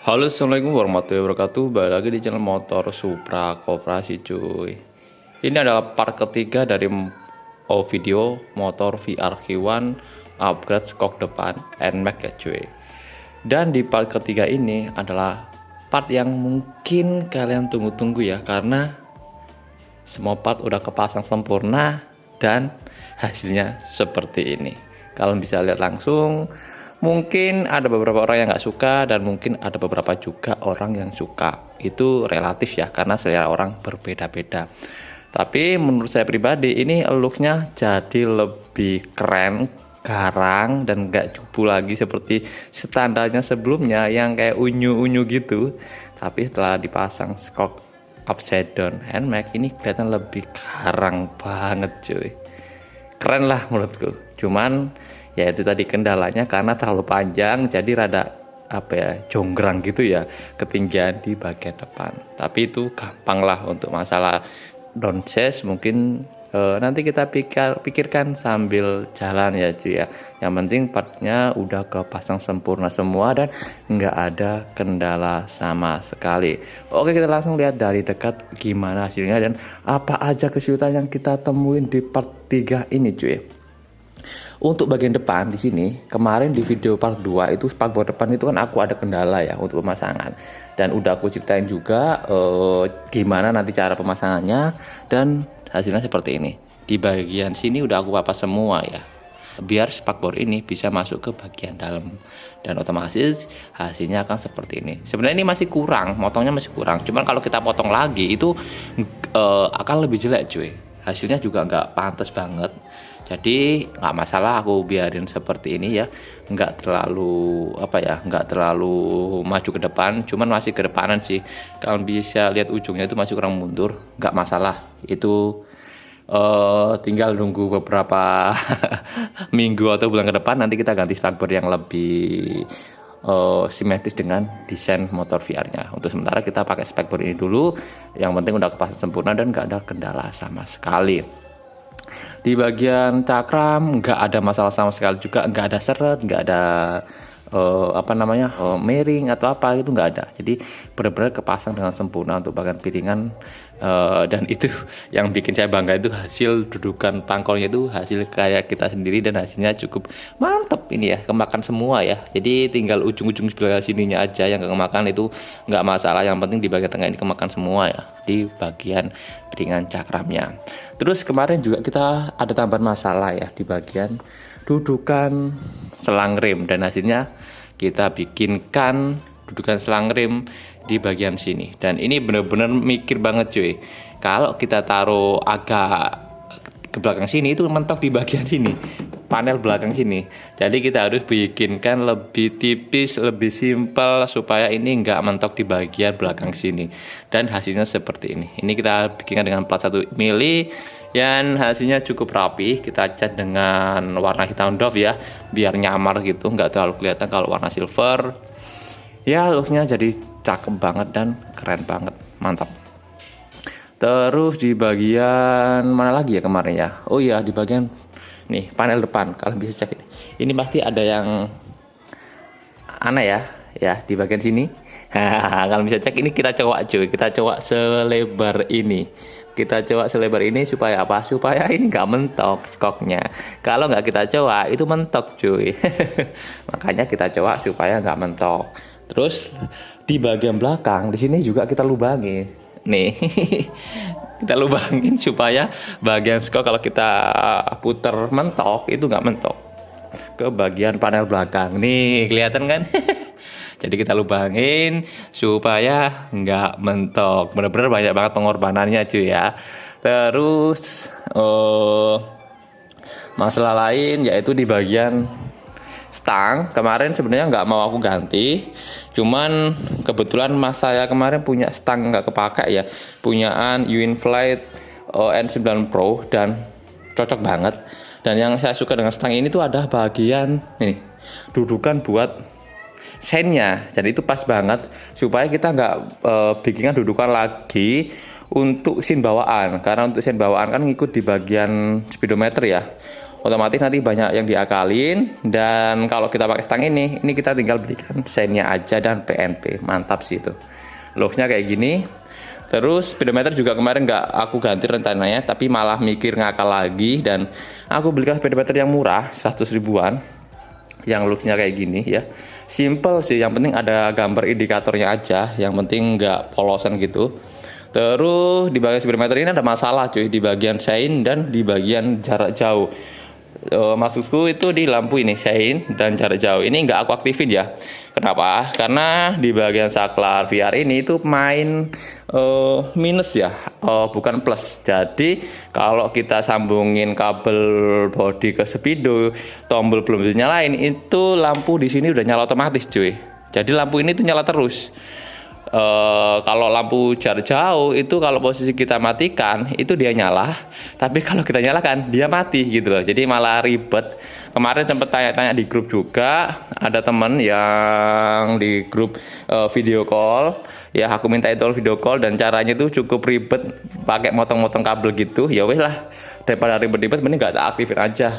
Halo, assalamualaikum warahmatullahi wabarakatuh. Balik lagi di channel Motor Supra Koperasi, cuy. Ini adalah part ketiga dari video motor VR K1 upgrade skok depan NMAX ya, cuy. Dan di part ketiga ini adalah part yang mungkin kalian tunggu-tunggu ya, karena semua part udah kepasang sempurna dan hasilnya seperti ini. Kalian bisa lihat langsung. Mungkin ada beberapa orang yang nggak suka dan mungkin ada beberapa juga orang yang suka. Itu relatif ya, karena selera orang berbeda-beda. Tapi menurut saya pribadi ini looknya jadi lebih keren, garang, dan nggak cupu lagi seperti standarnya sebelumnya yang kayak unyu-unyu gitu. Tapi setelah dipasang skok upside down NMAX ini kelihatan lebih garang banget, cuy. Keren lah menurutku. Cuman ya itu tadi kendalanya karena terlalu panjang, jadi rada jonggrang gitu ya, ketinggian di bagian depan. Tapi itu gampang lah untuk masalah downsize, mungkin nanti kita pikirkan sambil jalan ya, cuy ya. Yang penting partnya udah kepasang sempurna semua dan nggak ada kendala sama sekali. Oke, kita langsung lihat dari dekat gimana hasilnya dan apa aja kesulitan yang kita temuin di part 3 ini, cuy. Untuk bagian depan di sini, kemarin di video part 2 itu spakbor depan itu kan aku ada kendala ya untuk pemasangan. Dan udah aku ceritain juga gimana nanti cara pemasangannya dan hasilnya seperti ini. Di bagian sini udah aku papas semua ya, biar spakbor ini bisa masuk ke bagian dalam dan otomatis hasilnya akan seperti ini. Sebenarnya ini masih kurang, motongnya masih kurang. Cuman kalau kita potong lagi itu akan lebih jelek, cuy. Hasilnya juga nggak pantas banget. Jadi nggak masalah, aku biarin seperti ini ya, nggak terlalu nggak terlalu maju ke depan, cuman masih ke depanan sih. Kalian bisa lihat ujungnya itu masih kurang mundur, nggak masalah. Itu tinggal nunggu beberapa minggu atau bulan ke depan, nanti kita ganti spakbor yang lebih simetris dengan desain motor VR-nya. Untuk sementara kita pakai spakbor ini dulu, yang penting udah kepasang sempurna dan nggak ada kendala sama sekali. Di bagian cakram nggak ada masalah sama sekali juga, nggak ada seret, nggak ada miring atau apa, itu nggak ada. Jadi benar-benar kepasang dengan sempurna untuk bagian piringan, dan itu yang bikin saya bangga, itu hasil dudukan pangkolnya itu hasil kayak kita sendiri dan hasilnya cukup mantep ini ya, kemakan semua ya. Jadi tinggal ujung-ujung sebelah sininya aja yang kemakan, itu nggak masalah. Yang penting di bagian tengah ini kemakan semua ya, di bagian piringan cakramnya. Terus kemarin juga kita ada tambahan masalah ya di bagian dudukan selang rem, dan hasilnya kita bikinkan dudukan selang rem di bagian sini. Dan ini bener-bener mikir banget, cuy. Kalau kita taruh agak ke belakang sini itu mentok di bagian sini, panel belakang sini. Jadi kita harus bikinkan lebih tipis, lebih simpel supaya ini nggak mentok di bagian belakang sini. Dan hasilnya seperti ini. Ini kita bikinkan dengan plat 1 mili. Dan hasilnya cukup rapi. Kita cat dengan warna hitam doff ya, biar nyamar gitu, nggak terlalu kelihatan kalau warna silver. Ya, looknya jadi cakep banget dan keren banget, mantap. Terus di bagian mana lagi ya kemarin ya? Oh iya, di bagian nih panel depan, kalian bisa cek ini pasti ada yang aneh ya di bagian sini. Kalian bisa cek ini, kita coba cuy, kita coba selebar ini. Kita coba selebar ini supaya apa? Supaya ini nggak mentok skoknya. Kalau nggak kita coba itu mentok, cuy. Makanya kita coba supaya nggak mentok. Terus di bagian belakang di sini juga kita lubangin. Nih, kita lubangin supaya bagian skok kalau kita puter mentok itu nggak mentok ke bagian panel belakang. Nih, kelihatan kan? Jadi kita lubangin supaya nggak mentok. Bener-bener banyak banget pengorbanannya, cuy ya. Terus masalah lain yaitu di bagian stang. Kemarin sebenarnya nggak mau aku ganti, cuman kebetulan mas saya kemarin punya stang nggak kepakai ya, punyaan Uinflight N9 Pro, dan cocok banget. Dan yang saya suka dengan stang ini tuh ada bagian nih dudukan buat sennya, jadi itu pas banget supaya kita nggak bikinkan dudukan lagi untuk sin bawaan, karena untuk sin bawaan kan ngikut di bagian speedometer ya. otomatis nanti banyak yang diakalin. Dan kalau kita pakai stang ini kita tinggal berikan seinnya aja dan PNP, mantap sih itu. Locksnya kayak gini. Terus speedometer juga kemarin nggak aku ganti rencananya, tapi malah mikir ngakal lagi dan aku belikan speedometer yang murah 100 ribuan yang looknya kayak gini ya. Simple sih, yang penting ada gambar indikatornya aja, yang penting nggak polosan gitu. Terus di bagian speedometer ini ada masalah cuy, di bagian sein dan di bagian jarak jauh. Maksudku itu di lampu ini sein dan jarak jauh ini nggak aku aktifin ya. Kenapa? Karena di bagian saklar VR ini itu main minus ya, bukan plus. Jadi kalau kita sambungin kabel body ke speedo, tombol belum dinyalain, itu lampu di sini udah nyala otomatis cuy. Jadi lampu ini tuh nyala terus. Kalau lampu jarak jauh itu kalau posisi kita matikan itu dia nyala, tapi kalau kita nyalakan dia mati gitu loh. Jadi malah ribet. Kemarin sempat tanya-tanya di grup juga, ada temen yang di grup video call ya, aku minta itu video call dan caranya itu cukup ribet, pakai motong-motong kabel gitu. Ya wes lah, daripada ribet-ribet mending nggak ada aktifin aja.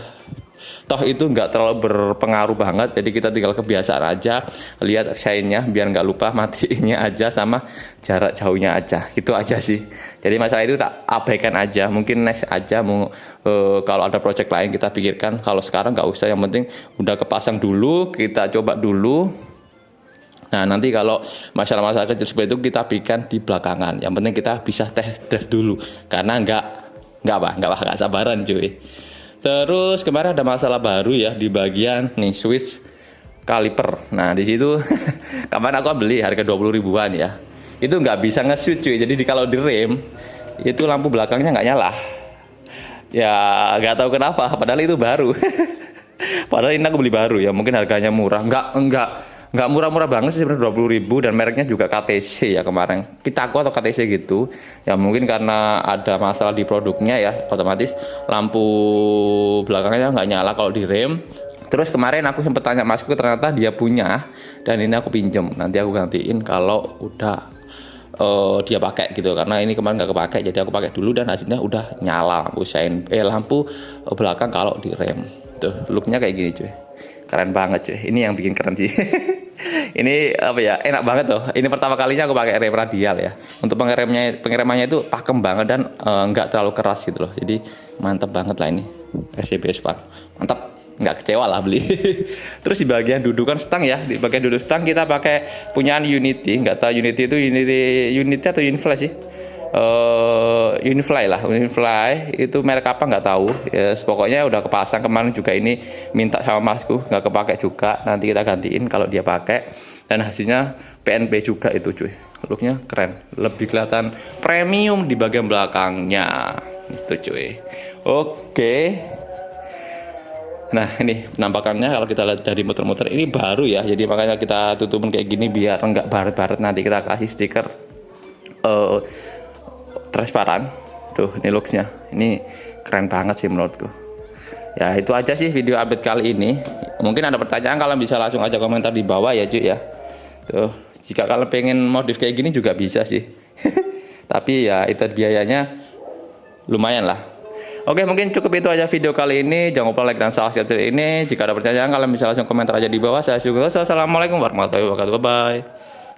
Toh itu nggak terlalu berpengaruh banget, jadi kita tinggal kebiasaan aja, lihat sein-nya biar nggak lupa, matiinnya aja sama jarak jauhnya aja, gitu aja sih. Jadi masalah itu tak abaikan aja, mungkin next aja kalau ada project lain kita pikirkan. Kalau sekarang nggak usah, yang penting udah kepasang dulu, kita coba dulu. Nah nanti kalau masalah-masalah kecil seperti itu kita pikirkan di belakangan. Yang penting kita bisa test drive dulu, karena nggak sabaran cuy. Terus kemarin ada masalah baru ya di bagian nih switch kaliper. Nah di situ kemarin aku beli harga 20 ribuan ya. Itu nggak bisa nge-switch cuy. Jadi kalau di rem itu lampu belakangnya nggak nyala. Ya nggak tahu kenapa. Padahal itu baru. Padahal ini aku beli baru ya. Mungkin harganya murah. Nggak murah-murah banget sih sebenarnya, 20 ribu, dan mereknya juga KTC ya kemarin. Kita atau KTC gitu. Ya mungkin karena ada masalah di produknya ya, otomatis lampu belakangnya nggak nyala kalau di rem. Terus kemarin aku sempat tanya masku, ternyata dia punya dan ini aku pinjem. Nanti aku gantiin kalau udah dia pakai gitu, karena ini kemarin nggak kepakai, jadi aku pakai dulu dan hasilnya udah nyala lampu sein lampu belakang kalau di rem. Tuh looknya kayak gini cuy, keren banget cuy. Ini yang bikin keren sih. Ini apa ya, enak banget tuh. Ini pertama kalinya aku pakai rem radial ya. Untuk pengeremannya itu pakem banget dan nggak terlalu keras gitu loh. Jadi mantep banget lah ini SCBA Spark, mantap, nggak kecewa lah beli. Terus di bagian dudukan stang ya, di bagian duduk stang kita pakai punyaan Unity. Nggak tahu Unity itu Unity atau Unifly sih. Unifly lah, Unifly itu merek apa nggak tahu ya, pokoknya udah kepasang. Kemarin juga ini minta sama masku, nggak kepake juga, nanti kita gantiin kalau dia pakai. Dan hasilnya PNP juga itu cuy, looknya keren, lebih kelihatan premium di bagian belakangnya itu cuy. Oke. Nah ini penampakannya kalau kita lihat dari muter-muter ini baru ya, jadi makanya kita tutupin kayak gini biar nggak baret-baret. Nanti kita kasih stiker transparan tuh, ini looksnya ini keren banget sih menurutku. Ya itu aja sih video update kali ini. Mungkin ada pertanyaan, kalian bisa langsung aja komentar di bawah ya cuy ya. Tuh jika kalian pengen modif kayak gini juga bisa sih. Tapi ya itu biayanya lumayan lah. Oke, mungkin cukup itu aja video kali ini. Jangan lupa like dan subscribe ini. Jika ada pertanyaan kalian bisa langsung komentar aja di bawah. Saya Sugeng. Assalamualaikum warahmatullahi wabarakatuh. Bye bye.